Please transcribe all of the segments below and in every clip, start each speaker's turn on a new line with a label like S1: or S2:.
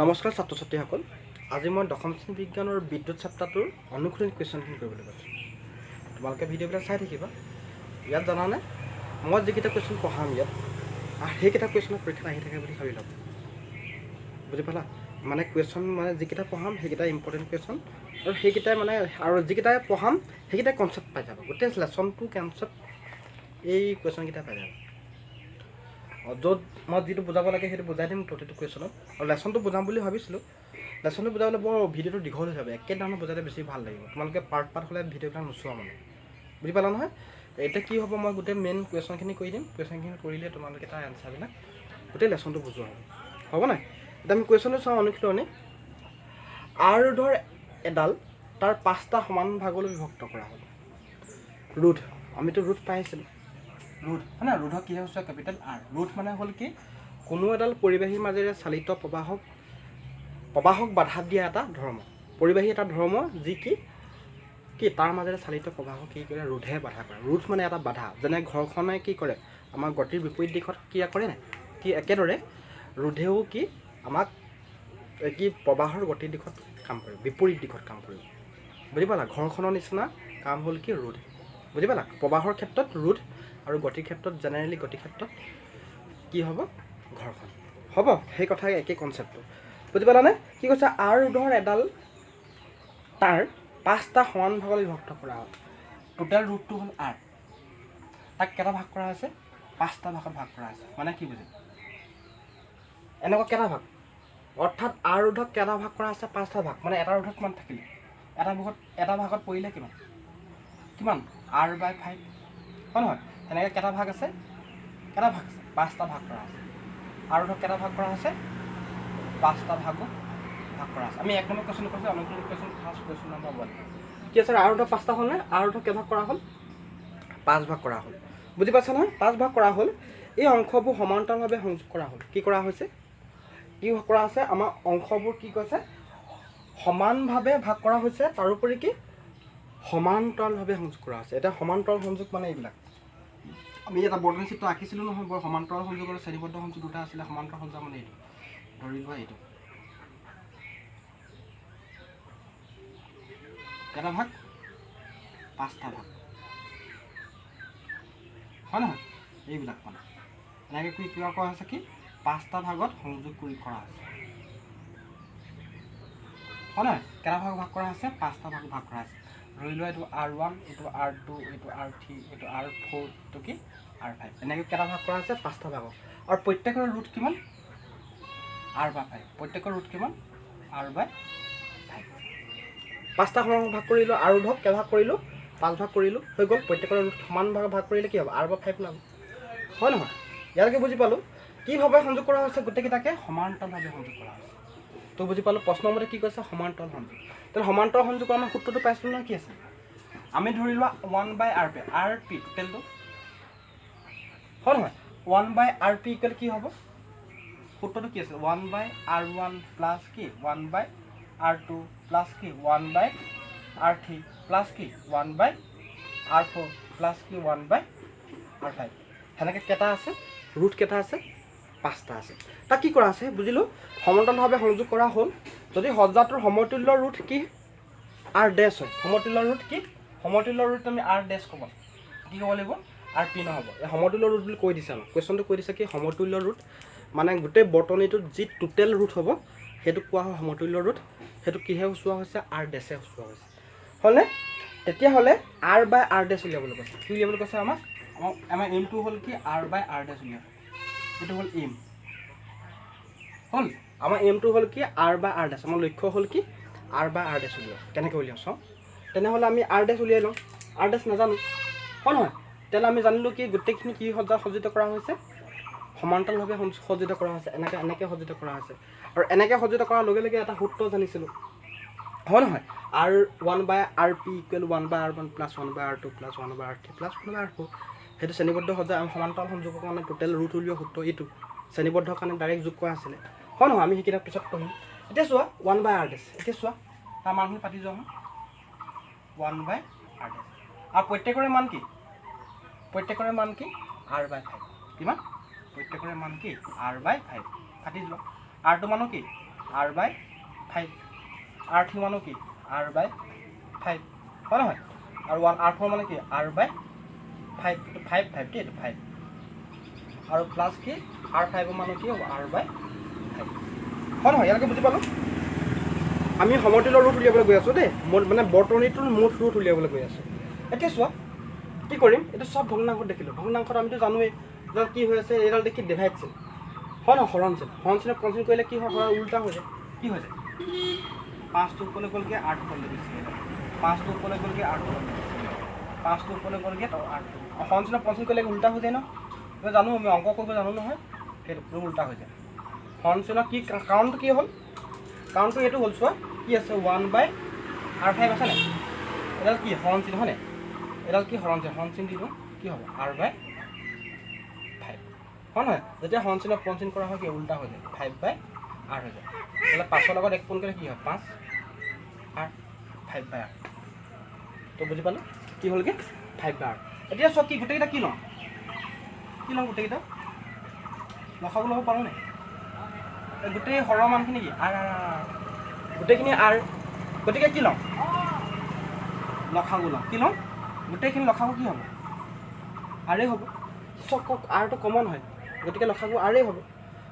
S1: নমস্কাৰ ছাত্ৰ ছাত্ৰীসকল আজি মই দশম শ্ৰেণী বিজ্ঞানৰ বিদ্যুৎ চেপ্টাৰটোৰ অনুশীলনী কুৱেশ্যনখিনি কৰিবলৈ গৈছোঁ তোমালোকে ভিডিঅ'বিলাক চাই থাকিবা ইয়াত জানানে মই যিকেইটা কুৱেশ্যন পঢ়াম ইয়াত সেইকেইটা কুৱেশ্যনত পৰীক্ষাত আহি থাকে বুলি ভাবি ল'ব বুজি পালা মানে কুৱেশ্যন মানে যিকেইটা পঢ়াম সেইকেইটা ইম্পৰ্টেণ্ট কুৱেশ্যন আৰু সেইকেইটাই মানে আৰু যিকেইটাই পঢ়াম সেইকেইটাই কনচেপ্ট পাই যাব গোটেই লেচনটো কনচেপ্ট এই কুৱেশ্যনকেইটা পাই যাব য'ত মই যিটো বুজাব লাগে সেইটো বুজাই দিম প্ৰতিটো কুৱেশ্যনত আৰু লেচনটো বুজাম বুলি ভাবিছিলোঁ লেচনটো বুজাবলৈ বৰ ভিডিঅ'টো দীঘল হৈ যাব একেধৰণে বুজালে বেছি ভাল লাগিব তোমালোকে পাৰ্ট হ'লে ভিডিঅ'বিলাক নোচোৱা মানে বুজি পালা নহয় এতিয়া কি হ'ব মই গোটেই মেইন কুৱেশ্যনখিনি কৰি দিম কুৱেশ্যনখিনি কৰিলে তোমালোকে তাৰ এনচাৰবিলাক গোটেই লেচনটো বুজোৱা হ'ব নাই এতিয়া আমি কুৱেশ্যনটো চাওঁ অনুশীলনী আৰ ৰোধৰ এডাল তাৰ 5টা সমান ভাগলৈ বিভক্ত কৰা হ'ল ৰোধ আমিতো ৰোধ পাইছিলোঁ ৰোধ হয় না ৰোধক কি হৈছে কেপিটেল আৰ ৰোধ মানে হ'ল কি কোনো এডাল পৰিবাহীৰ মাজেৰে চালিত প্ৰবাহক বাধা দিয়া এটা ধৰ্ম পৰিবাহী এটা ধৰ্ম যি কি তাৰ মাজেৰে চালিত প্ৰবাহক কি কৰে ৰোধে বাধা কৰে ৰোধ মানে এটা বাধা যেনে ঘৰখনে কি কৰে আমাৰ গতিৰ বিপৰীত দিশত ক্ৰিয়া কৰে নাই কি একেদৰে ৰোধেও কি আমাক কি প্ৰবাহৰ গতিৰ দিশত কাম কৰে বিপৰীত দিশত কাম কৰিব বুজি পালা ঘৰখনৰ নিচিনা কাম হ'ল কি ৰোধ বুজি পালা প্ৰবাহৰ ক্ষেত্ৰত ৰোধ আৰু গতিৰ ক্ষেত্ৰত জেনেৰেলি গতিৰ ক্ষেত্ৰত কি হ'ব ঘৰখন হ'ব সেই কথা একেই কনচেপ্টটো বুজি পালানে কি কৈছে আৰ ৰোধৰ এডাল তাৰ 5টা সমান ভাগলৈ বিভক্ত কৰা হ'ল টোটেল ৰোধটো হ'ল আৰ তাক কেইটা ভাগ কৰা হৈছে 5টা ভাগত ভাগ কৰা হৈছে মানে কি বুজি এনেকুৱা কেইটা ভাগ অৰ্থাৎ আৰ ৰোধক কেইটা ভাগ কৰা হৈছে 5টা ভাগ মানে এটা ৰোধত কিমান থাকিলে এটা ভাগত পৰিলে কিমান R/5 হয় নহয় এনেকৈ কেইটা ভাগ আছে 5টা ভাগ কৰা আছে আৰু ধৰক কেইটা ভাগ কৰা আছে 5টা ভাগত ভাগ কৰা আছে আমি এক নম্বৰ কুৱেশ্যন কৰিছোঁ অনুশীলনী কুৱেশ্যন ফাৰ্ষ্ট কুৱেশ্যন নম্বৰ 1 কি আছে আৰু ধৰক 5টা হ'ল নে আৰু ধৰক কেই ভাগ কৰা হ'ল 5 ভাগ কৰা হ'ল বুজি পাইছা নহয় 5 ভাগ কৰা হ'ল এই অংশবোৰ সমান্তৰালভাৱে সংযোগ কৰা হ'ল কি কৰা হৈছে কি কৰা আছে আমাৰ অংশবোৰ কি কৈছে সমানভাৱে ভাগ কৰা হৈছে তাৰোপৰি কি সমান্তৰালভাৱে সংযোগ কৰা আছে এটা সমান্তৰাল সংযোগ মানে এইবিলাক আমি এটা বৰ্ডন চিত্ৰ আঁকিছিলোঁ নহয় বৰ সমান্তৰাল সংযোগ আৰু শ্ৰেণীবদ্ধ সংযোগ দুটা আছিলে সমান্তৰাল সংযোগ মানে এইটো ধৰি লোৱা এইটো কেইটা ভাগ 5টা ভাগ হয় নহয় এইবিলাক মানে এনেকৈ কি কিবা কৰা হৈছে কি 5টা ভাগত সংযোগ কৰি কৰা আছে হয় নহয় কেইটা ভাগ ভাগ কৰা আছে 5টা ভাগ ভাগ কৰা আছে ধৰি লোৱা এইটো R1 এইটো R2 এইটো R3 এইটো R4 এইটো কি R5 এনেকৈ কেইটা ভাগ কৰা আছে 5টা ভাগত আৰু প্ৰত্যেকৰ ৰুট কিমান R/5 প্ৰত্যেকৰ ৰুট কিমান R/5 5টা সমান ভাগ কৰিলোঁ আৰু ধৰক কেই ভাগ কৰিলোঁ 5 ভাগ কৰিলোঁ হৈ গ'ল প্ৰত্যেকৰ ৰুট সমান ভাগ কৰিলে কি হ'ব R/5 ওলাব হয় নহয় ইয়ালৈকে বুজি পালোঁ কিভাৱে সংযোগ কৰা হৈছে গোটেইকেইটাকে সমান্তৰালভাৱে সংযোগ কৰা হৈছে তো বুজি পালোঁ প্ৰশ্ন মতে কি কৈছে সমান্তৰাল সংযোগ তেনে সমান্তৰাল সংযোগৰ আমাৰ সূত্ৰটো পাইছিলোঁ নহয় কি আছে আমি ধৰি লোৱা 1/rp rp টোটেলটো হয় নহয় 1/rp ইকুৱেল কি হ'ব সূত্ৰটো কি আছে 1/r1 প্লাছ কি 1/r2 প্লাছ কি 1/r3 প্লাছ কি 1/r4 প্লাছ কি 1/r5 সেনেকৈ কেইটা আছে ৰুট কেইটা আছে 5টা আছে তাক কি কৰা আছে বুজিলোঁ সমান্তৰালভাৱে সংযোগ কৰা হ'ল যদি সজ্জাটোৰ সমতুল্য ৰুট কি R ডেছ হয় সমতুল্য ৰুট কি সমতুল্য ৰুট আমি R ডেছ ক'ব কি ক'ব লাগিব RP নহ'ব এই সমতুল্য ৰুট বুলি কৈ দিছে আমাক কুৱেশ্যনটো কৈ দিছে কি সমতুল্য ৰুট মানে গোটেই বৰ্তনীটোত যি টোটেল ৰুট হ'ব সেইটোক কোৱা হয় সমতুল্য ৰুট সেইটো কিহে সূচোৱা হৈছে R ডেছে সূচোৱা হৈছে হ'লনে তেতিয়াহ'লে R/R ডেছ উলিয়াবলৈ কৈছে কি উলিয়াবলৈ কৈছে আমাৰ এইমটো হ'ল কি R/R ডেছ উলিয়াব এইটো হ'ল এইম হ'ল আমাৰ এইমটো হ'ল কি R/R ডেছ আমাৰ লক্ষ্য হ'ল কি R/R ডেছ উলিয়াওঁ কেনেকৈ উলিয়াওঁ চাওঁ তেনেহ'লে আমি R ডেছ উলিয়াই লওঁ R ডেছ নাজানো হয় নহয় তেতিয়াহ'লে আমি জানিলোঁ কি গোটেইখিনি কি সজ্জিত কৰা হৈছে সমান্তৰালভাৱে সজ্জিত কৰা হৈছে এনেকৈ সজ্জিত কৰা হৈছে আৰু এনেকৈ সজ্জিত কৰাৰ লগে লগে এটা সূত্ৰ জানিছিলোঁ হয় নহয় R1/rp equal 1/r1 plus 1/r2 plus 1/r3 plus 1/r4 সেইটো শ্ৰেণীবদ্ধ সজ্জা আমি সমান্তৰাল সংযোগৰ কাৰণে টোটেল ৰুট উলিওৱা সূত্ৰ এইটো শ্ৰেণীবদ্ধৰ কাৰণে ডাইৰেক্ট যোগ কৰা আছিলে হয় নহয় আমি সেইকেইটা পিছত পঢ়িম এতিয়া চোৱা 1/r ডেছ এতিয়া চোৱা তাৰ মানখিনি পাতি যোৱা 1/r ডেছ আৰু প্ৰত্যেকৰে মান কি R/5 কিমান প্ৰত্যেকৰে মান কি R/5 কাটি যোৱা R টো মানো কি r/5 r3 মানে কি r/5 হয় নহয় আৰু r4 মানে কি r/5 5 5 কি এইটো 5 আৰু প্লাছ কি r5 মানে কি হ'ব r/5 হয় নহয় ইয়ালৈকে বুজি পালোঁ আমি সমতুল্য ৰুট উলিয়াবলৈ গৈ আছোঁ দেই মানে বৰ্তনীটোৰ মুঠ ৰুট উলিয়াবলৈ গৈ আছোঁ এতিয়া চোৱা কি কৰিম এইটো চব ভগ্নাংশত দেখিলোঁ ভগ্নাংশত আমিতো জানোৱেই এডাল কি হৈ আছে এইডাল দেখি ডিভাইড চিন হয় নহয় হৰণচিন হৰণচিনত কনচিন কৰিলে কি হয় হৰণ উল্টা হৈ যায় কি হৈ যায় 5টো ওপৰলৈ গ'লগৈ 8 ওপৰলৈ গুচি গ'ল 5টো ওপৰলৈ গ'লগৈ 8 ওপৰলৈ গুচি গ'ল 5টো ওপৰলৈ গ'লগৈ 8 হৰণচিনত কনচিন কৰিলে উল্টা হৈ যায় ন জানো আমি অংক কৰিব জানো নহয় সেইটো উল্টা হৈ যায় হৰণচিনত কি কাৰণটো কি হ'ল কাৰণটো এইটো হ'ল চোৱা কি আছে 1/r5 আছে নাই এডাল কি হৰণচিন হয়নে এডাল কি হৰণচিন দি দিওঁ কি হ'ব r/5 হয় নহয় যেতিয়া হৰণচিনত পঞ্চিন কৰা হয় কি উল্টা হৈ যায় 5/r হৈ যায় তেতিয়াহ'লে 5ৰ লগত 1 পোন কৰিলে কি হয় 5r 5/r তো বুজি পালোঁ কি হ'লগৈ 5/r এতিয়া চোৱা কি গোটেইকেইটা কি লওঁ গোটেইকেইটা লখাব ল'ব পাৰোঁ নাই গোটেই হৰৰ মানখিনি কি r গোটেইখিনি r গতিকে কি লওঁ লখাগু লওঁ কি লওঁ গোটেইখিনি লখাগু কি হ'ব আৰেই হ'ব চক আৰটো কমন হয় গতিকে লখাগু আৰেই হ'ব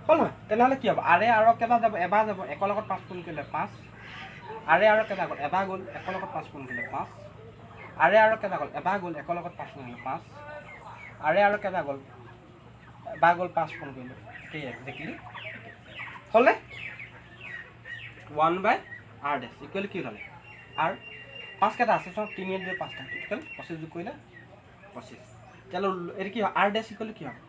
S1: হ'ল নহয় তেনেহ'লে কি হ'ব আৰে আৰু কেইটা যাব এবাৰ যাব 1ৰ লগত 5 পোন কৰিলে 5 আৰে আৰু কেইটা গ'ল এবাৰ গ'ল 1ৰ লগত 5 পোন কৰিলে 5 আৰে আৰু কেইটা গ'ল এবাৰ গ'ল 1ৰ লগত 5 পোন কৰিলে 5 আৰে আৰু কেইটা গ'ল এবাৰ গ'ল 5 পোন কৰিলে সেই একজেক্টলি হ'লে 1/r ডেছ ইকুৱেল কি হ'লে r 5 কেইটা আছে চব 3 2 5টা টোটেল 25 যোগ কৰিলে 25 তেতিয়াহ'লে এইটো কি হয় r ডেছ ইকুৱেল কি হয়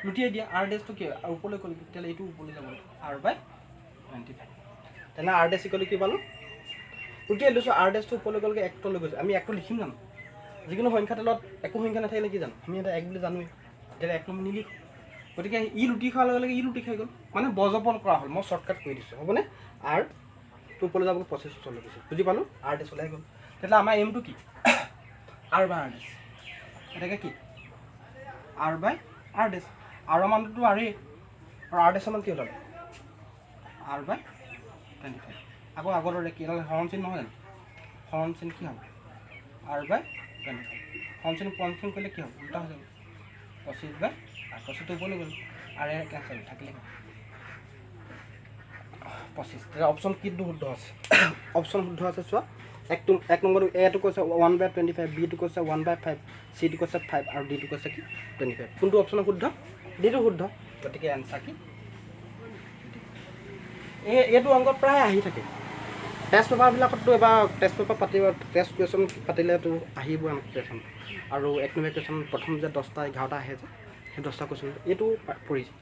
S1: লুটিয়াই দিয়া r ডেছটো কি আৰু ওপৰলৈ গ'ল তেতিয়াহ'লে এইটো ওপৰলৈ যাব r/25 তেনে r ডেছ ইকুৱেল কি পালোঁ লুটিয়াই লৈছোঁ r ডেছটো ওপৰলৈ গ'লগৈ 1টো লৈ গৈছে আমি 1টো লিখিম জানো যিকোনো সংখ্যা তলত একো সংখ্যা নাথাকিলে কি জানো আমি এটা 1 বুলি জানোৱেই তেতিয়া 1টো আমি নিলিখোঁ গতিকে ই লুটি খোৱাৰ লগে লগে ই লুটি খাই গ'ল মানে বজপন কৰা হ'ল মই শ্বৰ্টকাট কৰি দিছোঁ হ'বনে r টো ওপৰলৈ যাবলৈ 25 লৈ গৈছে বুজি পালোঁ r ডেছ ওলাই গ'ল তেতিয়াহ'লে আমাৰ এমটো কি r/r ডেছ এটাকে কি r/r ডেছ r মানটো আৰেই আৰু r ডেছৰ মান কি ওলালে r/25 আকৌ আগৰ দৰে কি হৰণচিন নহয় জানো হৰণচিন কি হ'ব r/25 হৰণচিন পঞ্চিন কৰিলে কি হ'ব উল্টা হৈ যাব 25/25টো ওপৰলৈ গ'ল আৰে কেঞ্চেল থাকিলে 25 তেতিয়া অপশ্যন কিটো শুদ্ধ আছে অপশ্যন শুদ্ধ আছে চোৱা 1 নম্বৰ এটো কৈছে 1/25 বিটো কৈছে 1/5 চিটো কৈছে 5 আৰু ডিটো কৈছে কি 25 কোনটো অপশ্যন শুদ্ধ ডিটো শুদ্ধ গতিকে এনসাৰ কি এইটো অংক প্ৰায় আহি থাকে টেষ্ট পেপাৰবিলাকতো এবাৰ টেষ্ট পেপাৰ পাতিব টেষ্ট কুৱেশ্যন পাতিলেতো আহিব আমাক কুৱেশ্যন আৰু 1 নম্বৰ কুৱেশ্যন প্ৰথম যে 10টা 11টা আহে যে সেই 10টা কুৱেশ্যন এইটো পৰিছে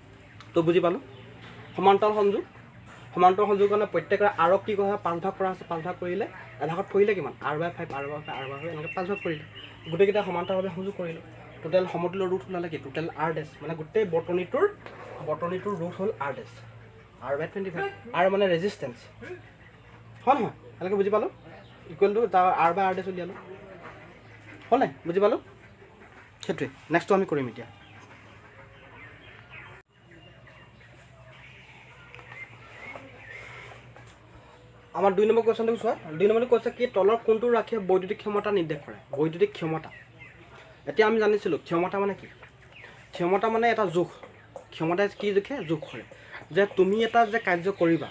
S1: তো বুজি পালোঁ সমান্তৰাল সংযোগ কাৰণে প্ৰত্যেকৰে আৰক কি কৰা 5 ভাগ কৰা আছে 5 ভাগ কৰিলে এভাগত পৰিলে কিমান r/5 এনেকৈ 5 ভাগ কৰিলে গোটেইকেইটা সমান্তৰালভাৱে সংযোগ কৰিলোঁ টোটেল সমতুল্য ৰুট ওলালে কি টোটেল r ডেছ মানে গোটেই বৰ্তনীটোৰ ৰুট হ'ল r ডেছ r/25 r মানে ৰেজিষ্টেঞ্চ হয় নহয় এনেকৈ বুজি পালোঁ ইকুৱেল টু তাৰ r/r ডেছ উলিয়ালোঁ হ'ল নাই বুজি পালোঁ সেইটোৱে নেক্সটটো আমি কৰিম এতিয়া আমাৰ 2 নম্বৰ কুৱেশ্যনটো চোৱা 2 নম্বৰটো কৈছে কি তলৰ কোনটো ৰাশিয়ে বৈদ্যুতিক ক্ষমতা নিৰ্দেশ কৰে বৈদ্যুতিক ক্ষমতা এতিয়া আমি জানিছিলোঁ ক্ষমতা মানে কি ক্ষমতা মানে এটা জোখ ক্ষমতাই কি জোখে জোখ কৰে যে তুমি এটা যে কাৰ্য কৰিবা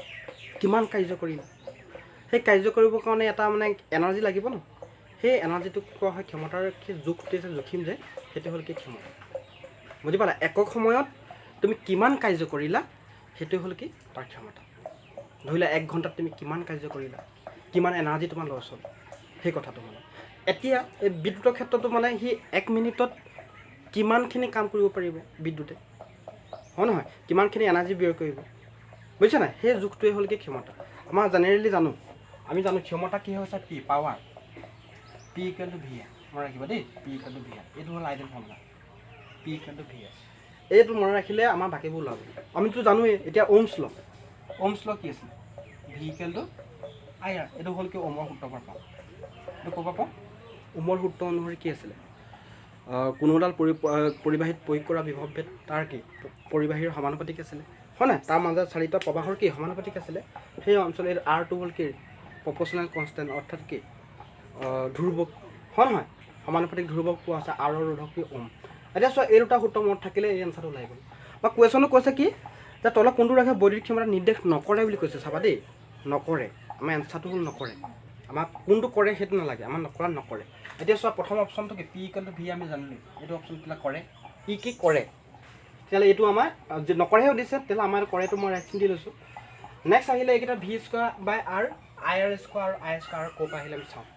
S1: কিমান কাৰ্য কৰিবা সেই কাৰ্য কৰিবৰ কাৰণে এটা মানে এনাৰ্জি লাগিব ন সেই এনাৰ্জিটোক কোৱা হয় ক্ষমতাৰ কি জোখটো যে জোখিম যে সেইটো হ'ল কি ক্ষমতা বুজি পালা একক সময়ত তুমি কিমান কাৰ্য কৰিলা সেইটো হ'ল কি তাৰ ক্ষমতা ধৰিলা 1 ঘণ্টাত তুমি কিমান কাৰ্য কৰিলা কিমান এনাৰ্জি তোমাৰ লছ হ'ল সেই কথাটো মানে এতিয়া এই বিদ্যুতৰ ক্ষেত্ৰতো মানে সি 1 মিনিটত কিমানখিনি কাম কৰিব পাৰিব বিদ্যুতে হয় নহয় কিমানখিনি এনাৰ্জি ব্যয় কৰিব বুজিছা নাই সেই জোখটোৱে হ'ল কি ক্ষমতা আমাৰ জেনেৰেলি আমি জানো ক্ষমতা কি হৈছে পি পাৱাৰ p = v মনে ৰাখিবা দেই p = v এইটো হ'ল আইডেল ফৰ্মুলা p = v এইটো মনে ৰাখিলে আমাৰ বাকীবোৰ ওলাব আমিতো জানোৱেই এতিয়া ওহমছ ল কি আছে v = IR এইটো হ'ল কি ওহমৰ সূত্ৰৰ পৰা পাওঁ এইটো ক'ৰ পৰা পাওঁ ওহমৰ সূত্ৰ অনুসৰি কি আছিলে কোনো এডাল পৰিবাহীত প্ৰয়োগ কৰা বিভৱ ভেদ তাৰ কি পৰিবাহীৰ সমানুপাতিক আছিলে হয় নাই তাৰ মাজত চাৰিটা প্ৰবাহৰ কি সমানুপাতিক আছিলে সেই অঞ্চলৰ আৰটো হ'ল কি প্ৰপ'ৰ্চনেল কনষ্টেণ্ট অৰ্থাৎ কি ধ্ৰুৱক হয় নহয় সমানুপাতিক ধ্ৰুৱক পোৱা আছে আৰৰ ৰোধক কি ওম এতিয়া চোৱা এই দুটা সূত্ৰ মনত থাকিলে এই এনচাৰটো ওলাই গ'ল বা কুৱেশ্যনো কৈছে কি যে তলত কোনটো ৰেখাই বৈদ্যুতিক ক্ষমতা নিৰ্দেশ নকৰে বুলি কৈছে চাবা দেই নকৰে আমাৰ এনচাৰটো হ'ল নকৰে আমাক কোনটো কৰে সেইটো নালাগে আমাৰ নকৰে এতিয়া চোৱা প্ৰথম অপশ্যনটো কি পি ইকুৱেল টু ভি আমি জানিলোঁ এইটো অপশ্যনবিলাক কৰে ই কি কৰে তেতিয়াহ'লে এইটো আমাৰ যে নকৰেহে দিছে তেতিয়াহ'লে আমাৰ কৰেটো মই ৰাইট চিন দি লৈছোঁ নেক্সট আহিলে এইকেইটা V square by R I R square আৰু আই স্কোৱাৰ ক'ৰ পৰা আহিলে আমি চাওঁ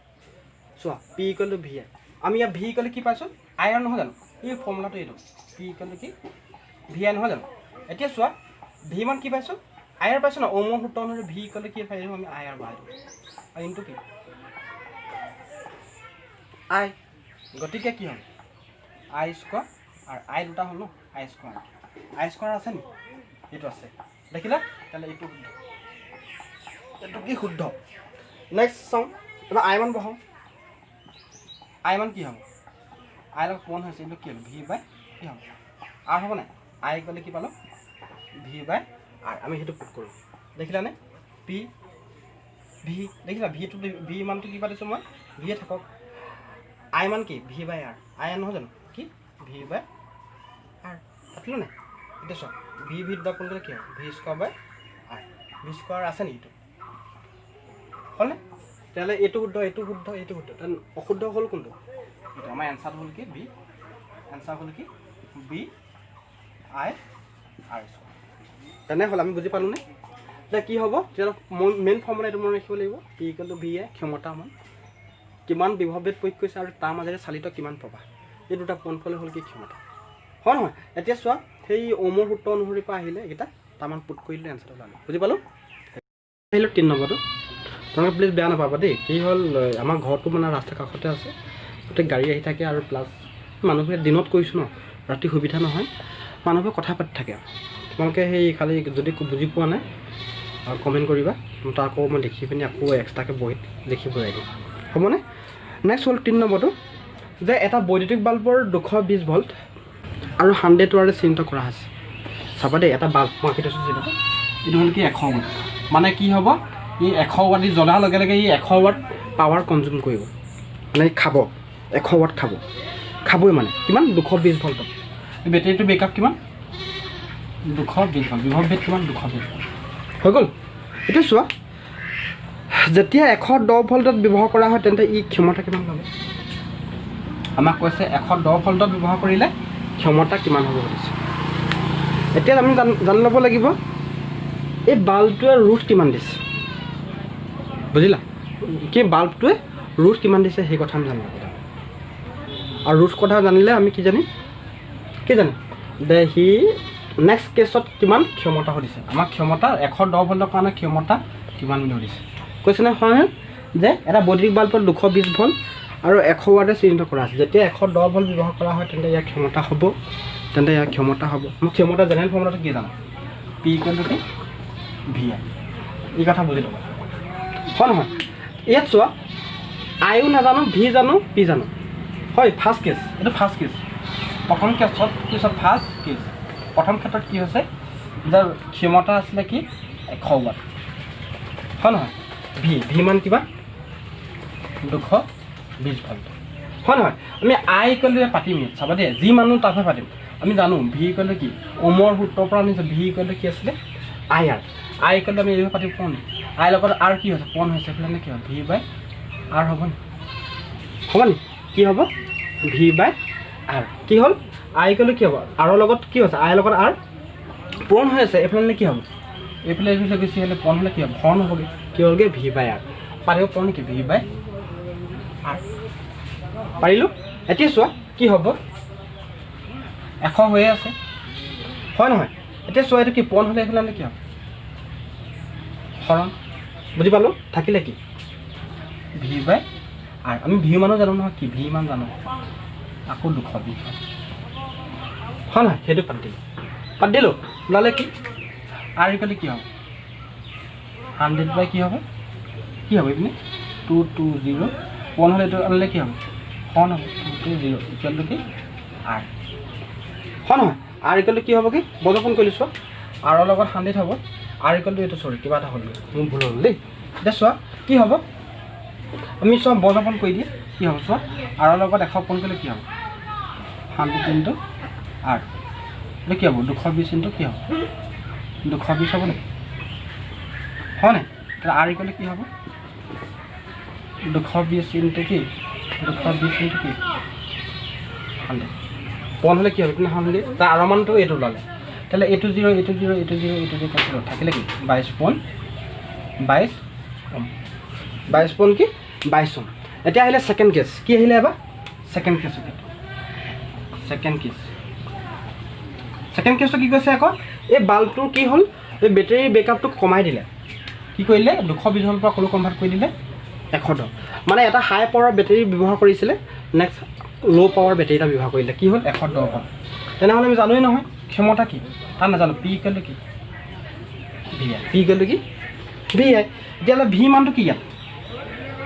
S1: চোৱা P equal to V I আমি ইয়াত ভি ইকুৱেল কি পাইছোঁ আই আৰ নহয় জানো এই ফৰ্মুলাটো এইটো পি ইকুৱেল টু কি ভি আই নহয় জানো এতিয়া চোৱা ভি মান কি পাইছোঁ আই আৰ পাইছোঁ ন ওমৰ সূত্ৰ অনুসৰি ভি ইকুৱেল টু কি পাইছোঁ আমি আই আৰ বহাই দিওঁ আৰু ইনটো কি আই গতিকে কি হ'ল আই স্কোৱাৰ আৰু আই দুটা হ'ল ন আই স্কোৱাৰ আছে নি এইটো আছে দেখিলা তেতিয়াহ'লে এইটো কি শুদ্ধ নেক্সট চাওঁ এবাৰ আই মান বহাওঁ আই মান কি হ'ব আই লগত কোন হৈছে এইটো কি হ'ল ভি বাই কি হ'ব আৰ হ'ব নাই আই গ'লে কি পালোঁ ভি বাই আৰ আমি সেইটো পুট কৰোঁ দেখিলানে পি ভি দেখিলা ভিটো ভি মানটো কি পাতিছোঁ মই ভিয়ে থাকক আই মান কি V by R I R নহয় জানো কি ভি বাই আৰ পাতিলোঁ নাই এতিয়া চোৱা ভি দুটা কোন কৰিলে কি হ'ব V square by R V square আছে নেকি এইটো হ'লনে তেতিয়াহ'লে এইটো শুদ্ধ অশুদ্ধ হ'ল কোনটো এইটো আমাৰ এনচাৰ হ'ল কি বি এনচাৰ হ'ল কি বি আই আৰ স্কোৱাৰ তেনেহ'লে আমি বুজি পালোঁনে এতিয়া কি হ'ব তেতিয়াহ'লে মেইন ফৰ্মুলা এইটো মনত ৰাখিব লাগিব পি ইকুৱেল টু ভি আই ক্ষমতা মান কিমান বিভৱভেদ প্ৰয়োগ কৰিছে আৰু তাৰ মাজেৰে চালিত কিমান প্ৰবাহ এই দুটা পোনফালে হ'ল কি ক্ষমতা হয় নহয় এতিয়া চোৱা সেই ওমৰ সূত্ৰ অনুসৰি পৰা আহিলে এইকেইটা তাৰমান পুট কৰিলে এনচাৰটো ওলালে বুজি পালোঁ আহিলোঁ 3 নম্বৰটো তোমালোকে প্লিজ বেয়া নাপাবা দেই কি হ'ল আমাৰ ঘৰটো মানে ৰাস্তাৰ কাষতে আছে গোটেই গাড়ী আহি থাকে আৰু প্লাছ মানুহবোৰে দিনত কৰিছোঁ ন ৰাতি সুবিধা নহয় মানুহবোৰে কথা পাতি থাকে তোমালোকে সেই খালি যদি বুজি পোৱা নাই কমেণ্ট কৰিবা তাৰ আকৌ মই দেখি পিনি আকৌ এক্সট্ৰাকৈ বহীত লিখি বঢ়াই দিম হ'বনে নেক্সট হ'ল 3 নম্বৰটো যে এটা বৈদ্যুতিক বাল্বৰ 220 ভল্ট আৰু 100 ৱাৰ্ডে চিহ্নিত কৰা হৈছে চাবা দেই এটা বাল্ব মই আঁকি থৈছোঁ চিহ্নিত এইটো হ'ল কি 100 ৱাট মানে কি হ'ব এই 100 ৱাট জ্বলাৰ লগে লগে এই 100 ৱাট পাৱাৰ কনজিউম কৰিব মানে খাব 100 ৱাট খাবই মানে কিমান 220 ভল্টত এই বেটেৰীটো বেকআপ কিমান 220 ভল্ট বিভৱভেদ কিমান 220 ভল্ট হৈ গ'ল এতিয়া চোৱা যেতিয়া 110 ভল্টত ব্যৱহাৰ কৰা হয় তেন্তে ই ক্ষমতা কিমান ল'ব আমাক কৈছে 110 ভল্টত ব্যৱহাৰ কৰিলে ক্ষমতা কিমান হ'ব বুলিছে এতিয়া আমি জানি ল'ব লাগিব এই বাল্বটোৱে ৰুট কিমান দিছে বুজিলা কি বাল্বটোৱে ৰুট কিমান দিছে সেই কথা আমি জানিব লাগিব আৰু ৰুট কথা জানিলে আমি কি জানিম যে সি নেক্সট কেছত কিমান ক্ষমতা দিছে আমাক ক্ষমতা 110 ভল্টৰ কাৰণে ক্ষমতা কিমান বুলি দিছে কৈছে নে হয় যে এটা বৈদ্যুতিক বাল্বত 220 ভল্ট আৰু 100 ৱাটে চিহ্নিত কৰা আছে যেতিয়া 110 ভল্ট ব্যৱহাৰ কৰা হয় তেন্তে ইয়াৰ ক্ষমতা হ'ব মই ক্ষমতা জেনেৰেল ফৰ্মুলাটো কি জানো পি ইকুৱেল টু কি ভি আই এই কথা বুজি ল'বা হয় নহয় ইয়াত চোৱা আইও নাজানো ভি জানো পি জানো হয় ফাৰ্ষ্ট কেছ এইটো ফাৰ্ষ্ট কেছ প্ৰথম কেছত পিছত ফাৰ্ষ্ট কেছ প্ৰথম ক্ষেত্ৰত কি হৈছে যে ক্ষমতা আছিলে কি 100 ৱাট হয় নহয় ভি মান কিবা 220 ভল্ট হয় নহয় আমি আই ইকুৱেল টু পাতিম চাবা দেই যি মানুহ তাৰপৰা পাতিম আমি জানো ভি ইকুৱেল টু কি ওমৰ সূত্ৰৰ পৰা আনিছোঁ ভি ইকুৱেল টু কি আছিলে আই ইকুৱেল টু আমি এইভাবে পাতিম কোন আই লগত আৰ কি হৈছে কোন হৈছে এইফালে কি হ'ব ভি বাই আৰ হ'ব নি কি হ'ব ভি বাই আৰ কি হ'ল আই ইকুৱেল টু কি হ'ব আৰৰ লগত কি হৈছে আইৰ লগত আৰ পূৰণ হৈ আছে এইফালে কি হ'ব এইফালে বেছি হ'লে পূৰণ হ'লে কি হ'ব ঘন হ'বগৈ কি হ'লগৈ ভি বাই আৰ পাৰিব পাৰোঁ নেকি ভি বাই আৰ পাৰিলোঁ এতিয়া চোৱা কি হ'ব 100 হৈয়ে আছে হয় নহয় এতিয়া চোৱা এইটো কি পূৰণ হ'লে এইফালে কি হ'ব হৰণ বুজি পালোঁ থাকিলে কি ভি বাই আৰ আমি ভি মানো জানো নহয় কি ভি মান জানো আকৌ 220 হয় নহয় সেইটো পাত দিলোঁ ওলালে কি আৰ ইকুৱেল কি হ'ব 100 বাই কি হ'ব এইপিনে 220 পূৰণ হ'লে এইটো আনিলে কি হ'ব হৰণ হ'ব 220 ইকুৱেল টু কি আৰ হয় নহয় আৰ ইকুৱেল টু কি হ'ব কি বৰ্গফল কৰি লৈছোঁ আৰৰ লগত সান্দি থ'ব আৰ ইকুৱেল টু এইটো চৰি কিবা এটা হ'ল মোৰ ভুল হ'ল দেই এতিয়া চোৱা কি হ'ব আমি চোৱা বৰ্গপন কৰি দিয়ে কি হ'ব চোৱা আৰৰ লগত 100 পূৰণ কৰিলে কি হ'ব 100 ইনটু আৰ এইটো কি হ'ব 220 ইনটু কি হ'ব 220 হ'ব নেকি হয় নাই তেতিয়া আৰ ইকুৱেল কি হ'ব 220 ইনটু কি 220 ইনটু কি 100 পূৰণ হ'লে কি হ'ব তুমি 100 তাৰ আৰৰ মানটো এইটো ওলালে তাহলে এইটো 0 এইটো 0 এইটো 0 এইটো 0 কাটিলো থাকিলে কি 22 পূৰণ 22 22 পূৰণ কি 22 ওম এতিয়া আহিলে সেকেন্ড কেস কি আহিলে এবাৰ সেকেন্ড কেস সেকেন্ড কেসটো কি কৈছে আকৌ এই বাল্বটোৰ কি হ'ল এই বেটাৰী বেকআপটো কমাই দিলে কি কৰিলে 220 ভোল্টৰ পৰা কলো কনভাৰ্ট কৰি দিলে 110 মানে এটা হাই পাৱাৰ বেটাৰী ব্যৱহাৰ কৰিছিলে নেক্সট লো পাৱাৰ বেটাৰী এটা ব্যৱহাৰ কৰিলে কি হ'ল 110 ভোল্ট তেনেহ'লে আমি জানোই নহয় ক্ষমতা কি তাৰ নাজানো পি ইকুৱেল টু কি V I P equal to কি ভি আই এতিয়ালৈ ভি মানটো কি ইয়াত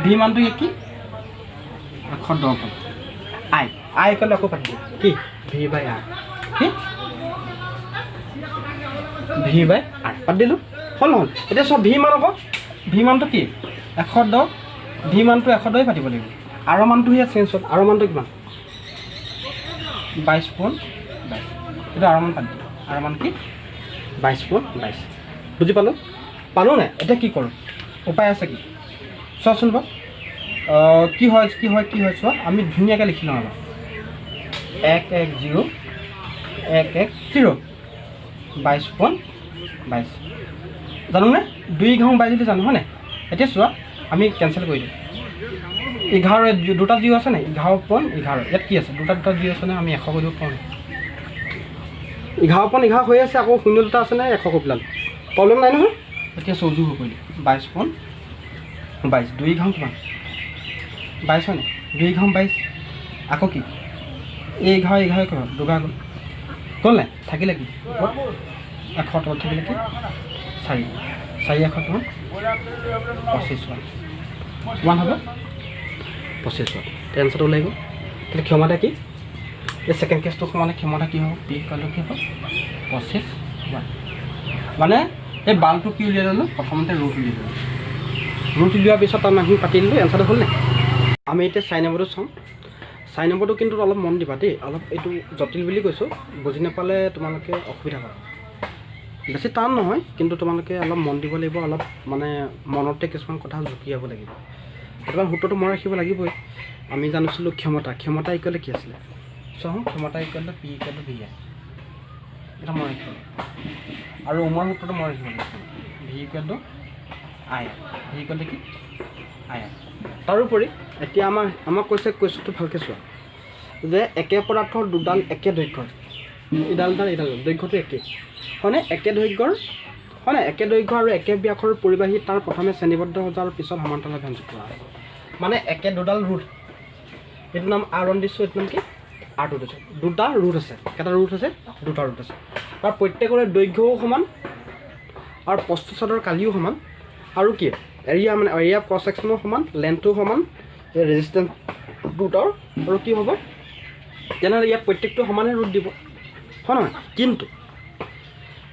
S1: ভি মানটো ইয়াত কি 110 ভোল্ট আই আই ইকুৱেল আকৌ পাতি কি ভি বাই আৰ কি ভি বাই আৰ পাতি দিলোঁ হ'ল নহ'ল এতিয়া চব ভি মান আকৌ ভি মানটো কি 110 ভি মানটো 110 পাতিব লাগিব আৰ মানটো ইয়াত চেঞ্জ হ'ল আৰ মানটো কিমান 22 পূৰণ 22 এইটো আৰ মান পাতি দিওঁ আৰ মান কি 22 পূৰণ 22 বুজি পালোঁ নাই এতিয়া কি কৰোঁ উপায় আছে কি চোৱাচোন বাৰু কি হয় চোৱা আমি ধুনীয়াকৈ লিখি লওঁ 110 110 22 পূৰণ 22 জানোনে 2 ঘাঁহ 22 যদি জানো হয় নাই এতিয়া চোৱা আমি কেঞ্চেল কৰি দিওঁ 11 দুটা জিৰ' আছে নাই 11 পূৰণ 11 ইয়াত কি আছে দুটা জিৰ' আছে নে আমি 100 কৰিব পাৰোঁ 11 পূৰণ 11 হৈ আছে আকৌ শূন্য দুটা আছে নে 100 কৰি পেলালোঁ প্ৰব্লেম নাই নহয় এতিয়া চৌজু হৈ কৰিলোঁ 22 পূৰণ 22 2 ঘাঁহ কিমান 22 হয় নাই 2 ঘাঁহ 22 আকৌ কি 11 কিমান দুঘাঁহ গ'ল নাই থাকিলে কি 100 টকা থাকিলে কি 4 100 টকা 25 ওৱান হ'ব 25 ওৱাট টেনচন ওলাই গ'ল তাহলে ক্ষমতা কি এই সেকেন্ড কেসটো সমানে ক্ষমতা কি হ'ব পি ইকুৱেল টু কি হ'ব 25 ওৱাট মানে এই বাল্বটো কি উলিয়াই ল'লোঁ প্ৰথমতে ৰুট উলিয়াই ল'লোঁ ৰুট উলিওৱাৰ পিছত আমি আহি পাতি দিলোঁ এনচাৰটো হ'ল নাই আমি এতিয়া 4 নম্বৰটো চাওঁ 4 নম্বৰটো কিন্তু অলপ মন দিবা দেই অলপ এইটো জটিল বুলি কৈছোঁ বুজি নাপালে তোমালোকে অসুবিধা পাবা বেছি টান নহয় কিন্তু তোমালোকে অলপ মন দিব লাগিব অলপ মানে মনতে কিছুমান কথা জুকিয়াব লাগিব এটামান সূত্ৰটো মনত ৰাখিব লাগিবই আমি জানিছিলোঁ ক্ষমতা ইকুৱেল কি আছিলে চাওঁ ক্ষমতা ইকুৱেল পি ইকুৱেল ভি আই এটা মনত ৰাখিব আৰু ওমৰ সূত্ৰটো মনত ৰাখিব লাগিব ভি ইকুৱেল আই ভি ইকুৱেল কি আই তাৰোপৰি এতিয়া আমাক কৈছে কুৱেশ্যনটো ভালকৈ চোৱা যে একে পদাৰ্থৰ দুডাল একে দৈৰ্ঘ্যৰ এইডাল দৈৰ্ঘ্যটো একে হয়নে একে দৈৰ্ঘ্যৰ হয়নে একে দৈৰ্ঘ্য আৰু একে ব্যাসৰ পৰিবাহী তাৰ প্ৰথমে শ্ৰেণীবদ্ধ সজাৰ পিছত সমান্তৰাল সংযোগ কৰা হয় মানে একে দুডাল ৰুট এইটো নাম R1 দিছোঁ এইটো নাম কি R2 দিছোঁ দুটা ৰুট আছে কেইটা ৰুট আছে দুটা ৰুট আছে তাৰ প্ৰত্যেকৰে দৈৰ্ঘ্যও সমান আৰু প্ৰস্থচ্ছেদৰ কালিও সমান আৰু কি এৰিয়া ক্ৰছ ছেকশ্যনো সমান লেন্থটো সমান ৰেজিষ্টেন্স দুটাৰ আৰু কি হ'ব তেনেহ'লে ইয়াত প্ৰত্যেকটো সমানে ৰুট দিব হয় নহয় কিন্তু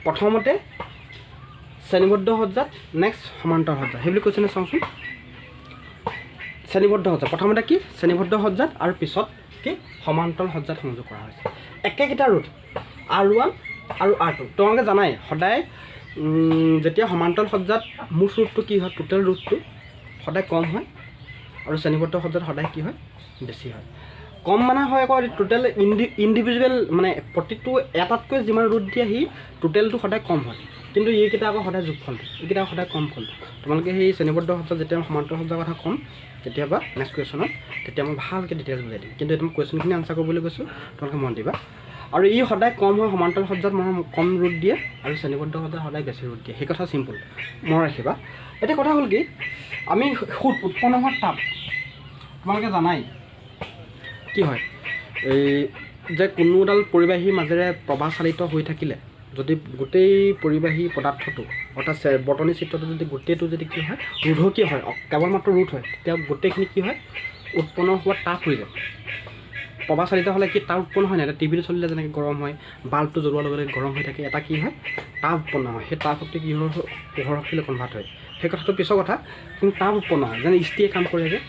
S1: প্ৰথমতে শ্ৰেণীবদ্ধ সজ্জাত নেক্সট সমান্তৰাল সজ্জা সেই বুলি কৈছে নে চাওঁচোন শ্ৰেণীবদ্ধ সজ্জা প্ৰথমতে কি শ্ৰেণীবদ্ধ সজ্জাত আৰু পিছত কি সমান্তৰাল সজ্জাত সংযোগ কৰা হৈছে একেকেইটা ৰুট R1 আৰু R2 তোমালোকে জানাই সদায় যেতিয়া সমান্তৰাল সজ্জাত মুঠ ৰুটটো কি হয় টোটেল ৰুটটো সদায় কম হয় আৰু শ্ৰেণীবদ্ধ সজ্জাত সদায় কি হয় বেছি হয় কম মানে হয় আকৌ টোটেল ইণ্ডিভিজুৱেল মানে প্ৰতিটো এটাতকৈ যিমান ৰুট দিয়ে সি টোটেলটো সদায় কম হয় কিন্তু এইকেইটা আকৌ সদায় যোগফলটো এইকেইটা সদায় কম ফলটো তোমালোকে সেই শ্ৰেণীবদ্ধ সজ্জা যেতিয়া সমান্তৰাল সজ্জাৰ কথা ক'ম কেতিয়াবা নেক্সট কুৱেশ্যনত তেতিয়া মই ভালকৈ ডিটেইলছ বুজাই দিম কিন্তু এইটো মই কুৱেশ্যনখিনি আনচাৰ কৰিবলৈ কৈছোঁ তোমালোকে মন দিবা আৰু ই সদায় কম হয় সমান্তৰাল সজ্জাত মানে কম ৰুট দিয়ে আৰু শ্ৰেণীবদ্ধ সজ্জাত সদায় বেছি ৰুট দিয়ে সেই কথা চিম্পল মনত ৰাখিবা এতিয়া কথা হ'ল কি আমি সুত উৎপন্ন হোৱা তাপ তোমালোকে জানাই কি হয় এই যে কোনোডাল পৰিবাহীৰ মাজেৰে প্ৰবাহ চালিত হৈ থাকিলে যদি গোটেই পৰিবাহী পদাৰ্থটো অৰ্থাৎ বটনী চিত্ৰটো যদি গোটেইটো যদি কি হয় ৰোধকীয় হয় কেৱল মাত্ৰ ৰোধ হয় তেতিয়া গোটেইখিনি কি হয় উৎপন্ন হোৱা তাপ হৈ যায় প্ৰবাহ চালিত হ'লে কি তাপ উৎপন্ন হয় নাই এতিয়া টিভিটো চলিলে যেনেকৈ গৰম হয় বাল্বটো জ্বলোৱাৰ লগে লগে গৰম হৈ থাকে এটা কি হয় তাপ উৎপন্ন হয়, সেই তাপ শক্তি কিহৰ পোহৰ শক্তিলৈ কনভাৰ্ট হয়, সেই কথাটো পিছৰ কথা। কিন্তু তাপ উৎপন্ন হয়, যেনে ইষ্ট্ৰিয়ে কাম কৰে যে,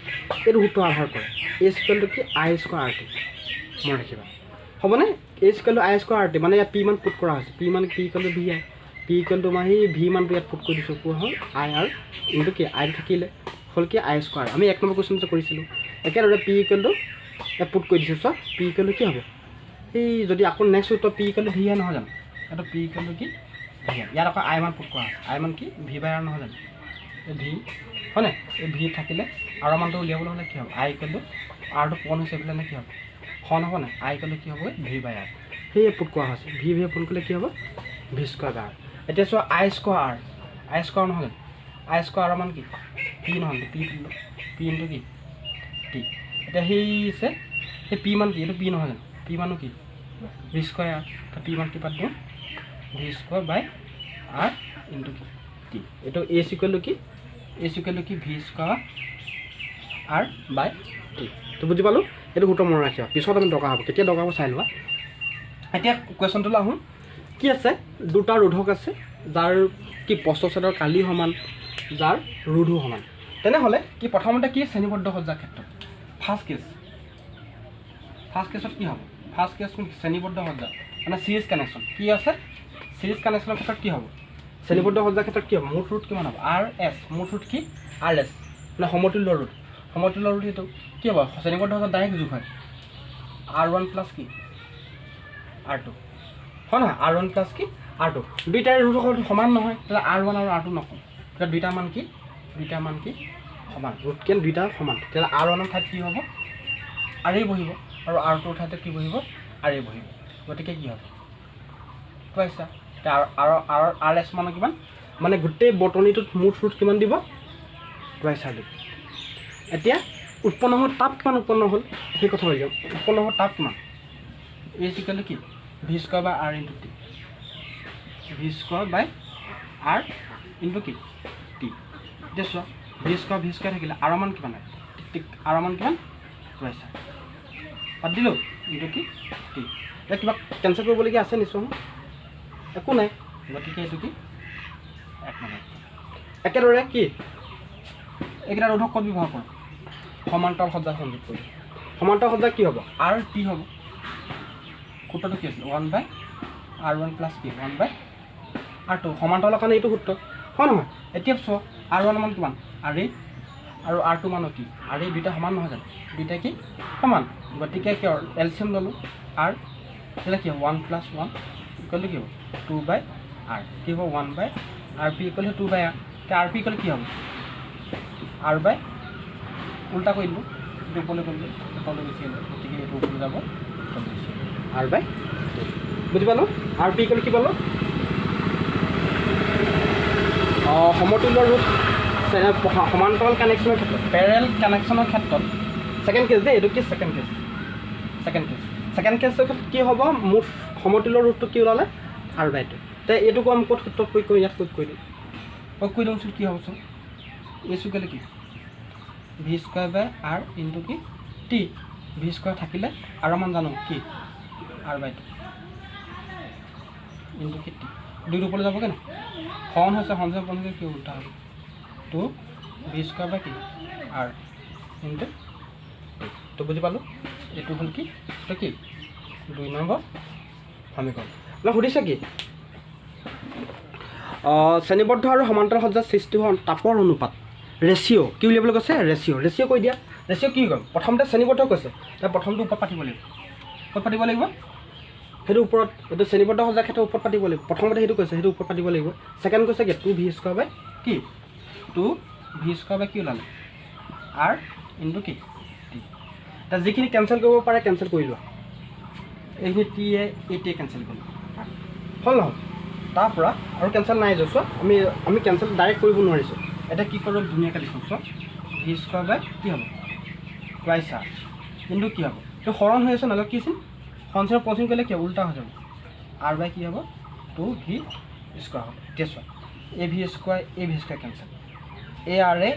S1: এইটো সূত্ৰ আধাৰ কৰে। এইচ ইকুৱেল টু কি আই স্কোৱাৰ আৰ টি, মনত ৰাখিবা হ'বনে? এইচ ইকুৱেল টু আই স্কোৱাৰ আৰ টি, মানে ইয়াত পি মান পুট কৰা হৈছে, পি মান P equal to V I, P equal two মানে সেই ভি মানটো ইয়াত পুট কৰি দিছোঁ, কোৱা হ'ল আই আৰ ইনটু কি আই থাকিলে হ'ল কি আই স্কোৱাৰ। আমি 1 নম্বৰ কুৱেশ্যন যে কৰিছিলোঁ একেদৰে পি ইকুৱেল টু ইয়াত পুট কৰি দিছোঁ। চোৱা পি ইকুৱেল টু কি হ'ব, এই যদি আকৌ নেক্সট উত্তৰ পি ইকুৱেল টু ভি আই নহয় জানো, এইটো পি ইকুৱেল টু কি ভি আই, ইয়াত আকৌ আই মান পুট কৰা আছে, আই মান কি ভি বাই আৰ নহয় জানো, এই ভি হয়নে, এই ভি থাকিলে আৰ মানটো উলিয়াবলৈ হ'লে কি হ'ব, আই ইকুৱেল টু আৰটো পূৰণ হৈছে বোলে নে কি হ'ব, খন হ'ব নাই, আই ইকুৱেল টু কি হ'ব ভি বাই আৰ, সেয়ে পুট কৰা হৈছে, ভি পুট কৰিলে কি হ'ব ভি স্কোৱাৰ বাই আৰ। এতিয়া চোৱা আই স্কোৱাৰ আৰ, আই স্কোৱাৰ নহয় জানো, আই স্কোৱাৰ আৰ মান কি পি নহয়, পি ইনটু কি টি। এতিয়া সেই পি মান কি, এইটো পি নহয় জানো, পি মানো কি ভি স্কোৱাৰ আৰ, পি মান কি পাত দিওঁ V square by R into কি টি। এইটো এইচ ইকুৱেল টু কি, এইচ ইকুৱেল টু কি V square R by T. তো বুজি পালোঁ, এইটো সূত্ৰ মনত ৰাখিবা, পিছত আমি দৰকাৰ হ'ব, কেতিয়া দৰকাৰ হ'ব চাই লোৱা। এতিয়া কুৱেশ্যনটোলৈ আহোঁ, কি আছে দুটা ৰোধক আছে যাৰ কি প্ৰস্থচ্ছেদৰ কালি সমান, যাৰ ৰোধো সমান। তেনেহ'লে কি প্ৰথমতে কি শ্ৰেণীবদ্ধ সজ্জাৰ ক্ষেত্ৰত ফাৰ্ষ্ট কেছত কি হ'ব, ফাৰ্ষ্ট কেছ শ্ৰেণীবদ্ধ সজ্জা মানে চিৰিজ কানেকশ্যন কি আছে, চিৰিজ কানেকশ্যনৰ ক্ষেত্ৰত কি হ'ব, শ্ৰেণীবদ্ধ সজ্জাৰ ক্ষেত্ৰত কি হ'ব, মুঠ ৰোধ কিমান হ'ব আৰ এছ, মুঠ ৰোধ কি আৰ এছ, মানে সমতুল্য ৰোধ, সমতুল্য ৰোধ এইটো কি হ'ব, শ্ৰেণীবদ্ধ সজ্জা ডাইৰেক্ট যোগ হয় আৰ ওৱান প্লাছ কি আৰ টু, হয় নহয়, আৰ ওৱান প্লাছ কি আৰ টু, দুইটাৰে ৰোধ সমান নহয়, তেতিয়া আৰ ওৱান আৰু আৰ টু নকওঁ, তেতিয়া দুইটা মান কি সমান, ৰোধ কেন দুইটা সমান, তেতিয়া আৰ ওৱানৰ ঠাইত কি হ'ব আৰেই বহিব, আৰু আৰ টুৰ ঠাইতে কি বহিব আৰেই বহিব, গতিকে কি হ'ব পাইছা, আৰ এছ মানে কিমান, মানে গোটেই বটনিটোত মুঠ ৰোধ কিমান দিব পাইছা দিব। এতিয়া উৎপন্ন হোৱা তাপ কিমান উৎপন্ন হ'ল সেই কথা হৈ যাব, উৎপন্ন হোৱা তাপ কিমান, এইচ ইকুৱেল টু কি V square by R into T, V square by R into কি টি। এতিয়া চোৱা ভি স্কোৱাৰ থাকিলে আৰ মান কিমান হয়, আৰ মান কিমান পাইছা বাদ দিলোঁ ইনটু কি টি। এতিয়া কিবা কেঞ্চেল কৰিবলগীয়া আছে নিশ্চয়, একো নাই, গতিকে এইটো কি 1 নম্বৰ। একেদৰে কি এইকেইটা ৰোধক ক'ত ব্যৱহাৰ কৰোঁ, সমান্তৰাল সজ্জা সংযোগ কৰি, সমান্তৰাল সজ্জা কি হ'ব আৰ টি হ'ব, সূত্ৰটো কি আছিল 1 বাই আৰ ওৱান প্লাছ কি 1 বাই আৰ টু, সমান্তৰালৰ কাৰণে এইটো সূত্ৰ হয় নহয়। এতিয়া চোৱা আৰ ওৱান মান কিমান আৰ এ আৰু আৰ টু মানো কি আৰ এ, দুইটা সমান নহয় জানো, দুইটা কি সমান, গতিকে কি এলচিয়াম ল'লোঁ আৰ, তেতিয়া কি হ'ব 1 প্লাছ 1 ইকুৱেল টু কি হ'ব 2 বাই আৰ, কি হ'ব 1 by R P equal to 2 by R, এতিয়া আৰ পি ইকুৱেল কি হ'ব আৰ বাই উল্টা কৰি দিলোঁ, এইটো ওপৰলৈ কৰিলোঁ ওপৰলৈ গুচি আহিলোঁ, গতিকে এইটো ওপৰলৈ যাব আৰ বাই, বুজি পালোঁ। আৰ পি ইকুৱেল কি পালোঁ সমতুল্য ৰোধ সমান্তৰাল কানেকশ্যনৰ ক্ষেত্ৰত, পেৰেল কানেকশ্যনৰ ক্ষেত্ৰত ছেকেণ্ড কেছ দেই, এইটো কি ছেকেণ্ড কেছৰ ক্ষেত্ৰত কি হ'ব, মুঠ সমতুল্য ৰোধটো কি ওলালে আৰ বাই টু। এতিয়া এইটো আমি ক'ত সূত্ৰত প্ৰয়োগ কৰিম, ইয়াত প্ৰয়োগ কৰি দিওঁ, কি হ'বচোন এইচ ইকুৱেল কি V square by R into কি টি, ভি স্কোৱাৰ থাকিলে আৰ মান জানো কি আৰ বাই টু ইনটু কি টি, দুইটো ওপৰলৈ যাবগৈ ন, হৰণ হৈছে পঞ্চাছ কি উল্টা হ'ব 2 ভি স্কোৱাৰ বাই কি আৰ ইনটু টি, তো বুজি পালোঁ। এইটো হ'ল কি এইটো কি 2 নম্বৰ সমীকৰণ। সুধিছে কি শ্ৰেণীবদ্ধ আৰু সমান্তৰাল সজ্জাত সৃষ্টি হোৱা তাপৰ অনুপাত ৰেচিঅ' কি উলিয়াবলৈ কৈছে, ৰেচিঅ' কৈ দিয়া, ৰেচিঅ' কি কৰিম প্ৰথমতে শ্ৰেণীবদ্ধ কৈছে, তাৰ প্ৰথমটো ওপৰত পাতিব লাগিব, ক'ত পাতিব লাগিব সেইটো ওপৰত, এইটো শ্ৰেণীবদ্ধ সজ্জাৰ ক্ষেত্ৰত ওপৰত পাতিব লাগিব, প্ৰথমতে সেইটো কৈছে সেইটো ওপৰত পাতিব লাগিব। ছেকেণ্ড কৈছে কি 2 ভি স্কোৱাৰ বাই কি 2 ভি স্কোৱাৰ বাই কি ওলালে আৰ ইনটু কি টি। এতিয়া যিখিনি কেঞ্চেল কৰিব পাৰে কেঞ্চেল কৰি লোৱা, এইখিনি টিয়ে এইটিয়ে কেঞ্চেল কৰিলোঁ হ'ল নহয়, তাৰপৰা আৰু কেঞ্চেল নাই যোৱা, আমি কেঞ্চেল ডাইৰেক্ট কৰিব নোৱাৰিছোঁ। এতিয়া কি কৰোঁ ধুনীয়াকৈ লিখোঁ, চোৱা ভি স্কোৱাৰ বাই কি হ'ব টুৱাইছ আৰ কিন্তু কি হ'ব এইটো হৰণ হৈ আছে নহ'লে কি আছিল, সঞ্চয় পঞ্চিং কৰিলে কি উল্টা হৈ যাব, আৰ বাই কি হ'ব 2 ভি স্কোৱাৰ হ'ব। এতিয়া চোৱা A V square cancel, A R A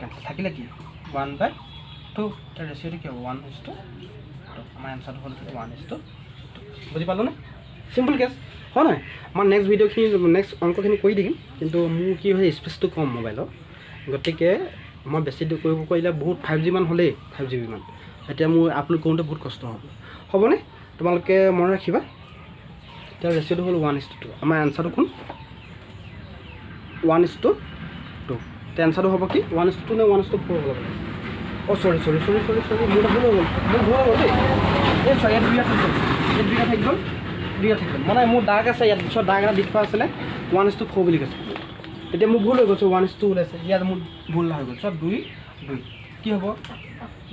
S1: cancel থাকিলে কি 1 বাই 2, এতিয়া ৰেচিঅ'টো কি হ'ব 1:2, আমাৰ এনচাৰটো হ'ল 1:2। বুজি পালোঁ নে, চিম্পল কেছ। হয় নহয় আমাৰ নেক্সট ভিডিঅ'খিনি নেক্সট অংকখিনি কৰি দিম কিন্তু মোৰ কি হয় স্পেচটো কম মোবাইলৰ গতিকে মই বেছি কৰিব কৰিলে বহুত 5G মান হ'লেই 5GB মান এতিয়া মোৰ আপলোড কৰোঁতে বহুত কষ্ট হ'বনে তোমালোকে মনত ৰাখিবা এতিয়া ৰেচিঅ'টো হ'ল 1:2 আমাৰ এনচাৰটো কোন 1:2 এতিয়া এনচাৰটো হ'ব কি 1:2 নে 1:4 হ'ব লাগে অ' চৰি মোৰ ভুল হৈ গ'ল দেই এই চৰি ইয়াত দুইটা থাকি গ'ল মানে মোৰ দাগ আছে ইয়াত পিছত দাগ এটা দি থোৱা আছিলে 1:4 বুলি কৈছে এতিয়া মোৰ ভুল হৈ গৈছে 1:2 ওলাইছে ইয়াত মোৰ ভুল হৈ গ'ল চব 2 কি হ'ব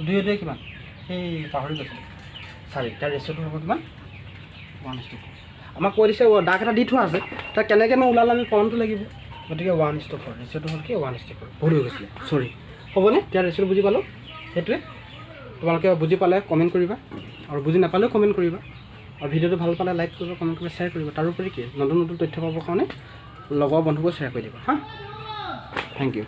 S1: 2 কিমান সেই পাহৰি গৈছে চাৰি তাৰ ৰেচিঅ'টো হ'ব কিমান 1:4 আমাক কৈ দিছে দাগ এটা দি থোৱা আছে তাক কেনেকৈনো ওলালে আমি কমটো লাগিব গতিকে 1:4 ৰেচিঅ'টো হ'ল কি 1:4 ভুল হৈ গৈছিলে চৰি হ'বনে এতিয়া ৰেচিঅ'টো বুজি পালোঁ সেইটোৱে তোমালোকে বুজি পালে কমেণ্ট কৰিবা আৰু বুজি নাপালেও কমেণ্ট কৰিবা আৰু ভিডিঅ'টো ভাল পালে লাইক কৰিবা কমেণ্ট কৰিবা শ্বেয়াৰ কৰিবা তাৰোপৰি কি নতুন তথ্য পাবৰ কাৰণে লগৰ বন্ধুকো শ্বেয়াৰ কৰি দিবা হা থেংক ইউ